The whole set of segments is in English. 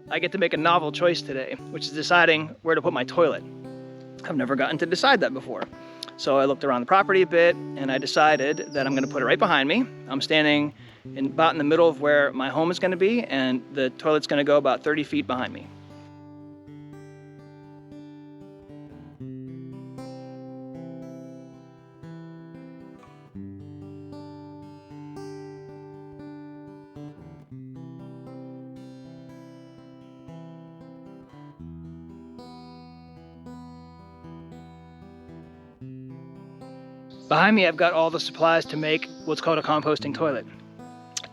I get to make a novel choice today, which is deciding where to put my toilet. I've never gotten to decide that before. So I looked around the property a bit and I decided that I'm gonna put it right behind me. I'm standing about in the middle of where my home is gonna be, and the toilet's gonna go about 30 feet behind me. Behind me, I've got all the supplies to make what's called a composting toilet.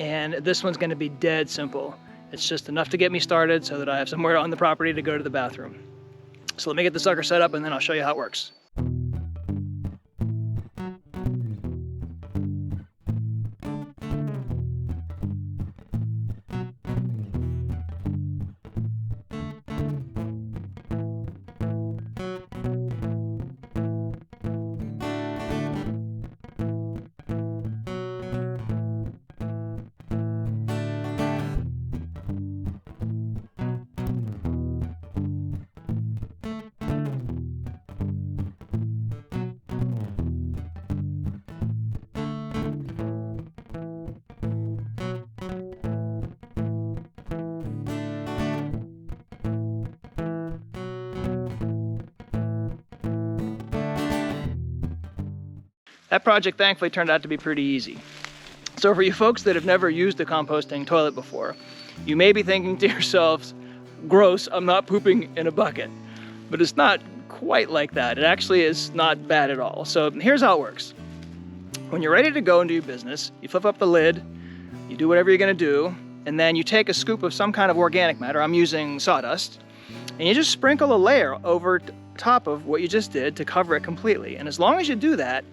And this one's gonna be dead simple. It's just enough to get me started so that I have somewhere on the property to go to the bathroom. So let me get the sucker set up and then I'll show you how it works. That project thankfully turned out to be pretty easy. So for you folks that have never used a composting toilet before, you may be thinking to yourselves, gross, I'm not pooping in a bucket. But it's not quite like that. It actually is not bad at all. So here's how it works. When you're ready to go and do your business, you flip up the lid, you do whatever you're gonna do, and then you take a scoop of some kind of organic matter, I'm using sawdust, and you just sprinkle a layer over top of what you just did to cover it completely. And as long as you do that,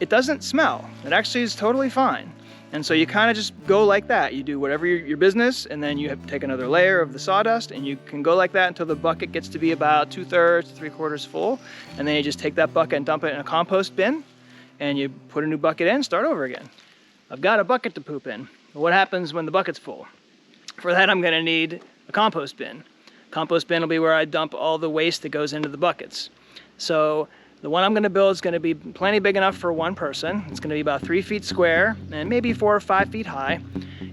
it doesn't smell. It actually is totally fine. And so you kind of just go like that. You do whatever your business, and then you have to take another layer of the sawdust, and you can go like that until the bucket gets to be about 2/3 to 3/4 full. And then you just take that bucket and dump it in a compost bin, and you put a new bucket in, start over again. I've got a bucket to poop in. What happens when the bucket's full? For that, I'm gonna need a compost bin. Compost bin will be where I dump all the waste that goes into the buckets. So the one I'm gonna build is gonna be plenty big enough for one person. It's gonna be about 3 feet square and maybe 4 or 5 feet high.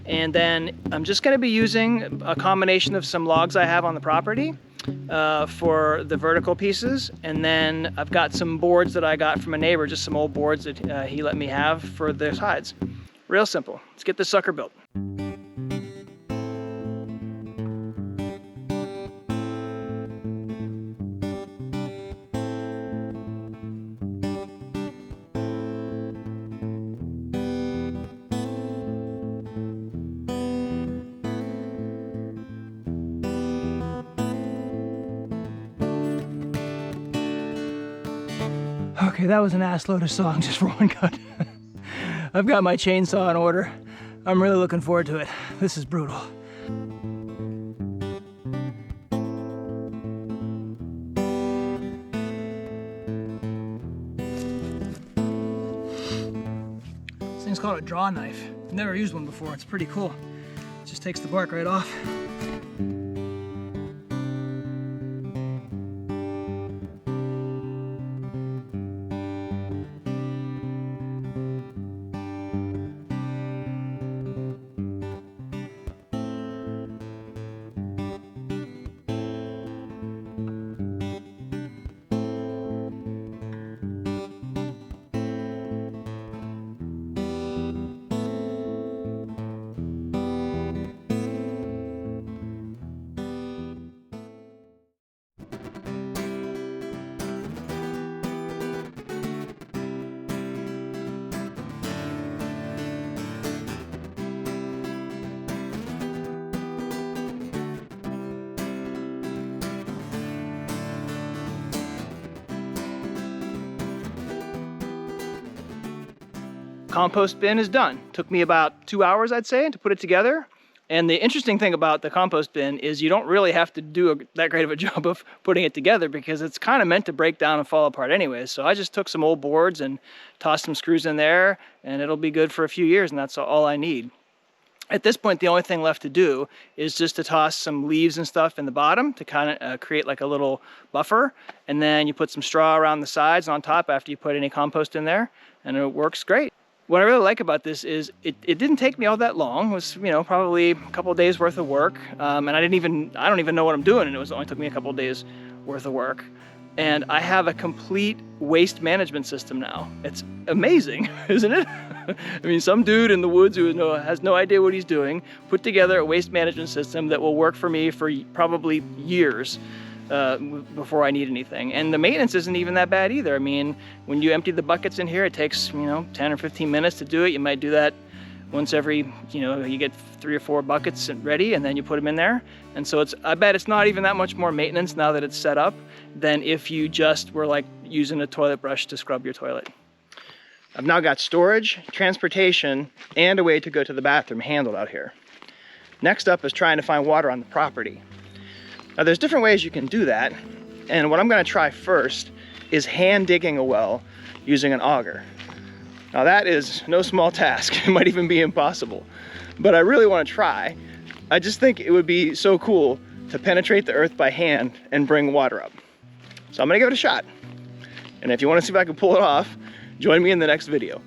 And then I'm just gonna be using a combination of some logs I have on the property for the vertical pieces. And then I've got some boards that I got from a neighbor, just some old boards that he let me have for the sides. Real simple. Let's get this sucker built. Okay, that was an ass load of sawing just for one cut. I've got my chainsaw in order. I'm really looking forward to it. This is brutal. This thing's called a draw knife. I've never used one before. It's pretty cool. It just takes the bark right off. Compost bin is done. Took me about 2 hours, I'd say, to put it together. And the interesting thing about the compost bin is you don't really have to do that great of a job of putting it together because it's kind of meant to break down and fall apart anyways. So I just took some old boards and tossed some screws in there and it'll be good for a few years, and that's all I need. At this point, the only thing left to do is just to toss some leaves and stuff in the bottom to kind of create like a little buffer. And then you put some straw around the sides and on top after you put any compost in there, and it works great. What I really like about this is it didn't take me all that long. It was, you know, probably a couple of days worth of work. And I don't even know what I'm doing. And it only took me a couple of days worth of work. And I have a complete waste management system now. It's amazing, isn't it? I mean, some dude in the woods who has no idea what he's doing put together a waste management system that will work for me for probably years before I need anything. And the maintenance isn't even that bad either. I mean, when you empty the buckets in here, it takes, you know, 10 or 15 minutes to do it. You might do that once every, you know, you get 3 or 4 buckets ready and then you put them in there. And so I bet it's not even that much more maintenance now that it's set up than if you just were like using a toilet brush to scrub your toilet. I've now got storage, transportation, and a way to go to the bathroom handled out here. Next up is trying to find water on the property. Now there's different ways you can do that, and what I'm gonna try first is hand digging a well using an auger. Now that is no small task. It might even be impossible, but I really want to try. I just think it would be so cool to penetrate the earth by hand and bring water up. So I'm gonna give it a shot. And if you want to see if I can pull it off, join me in the next video.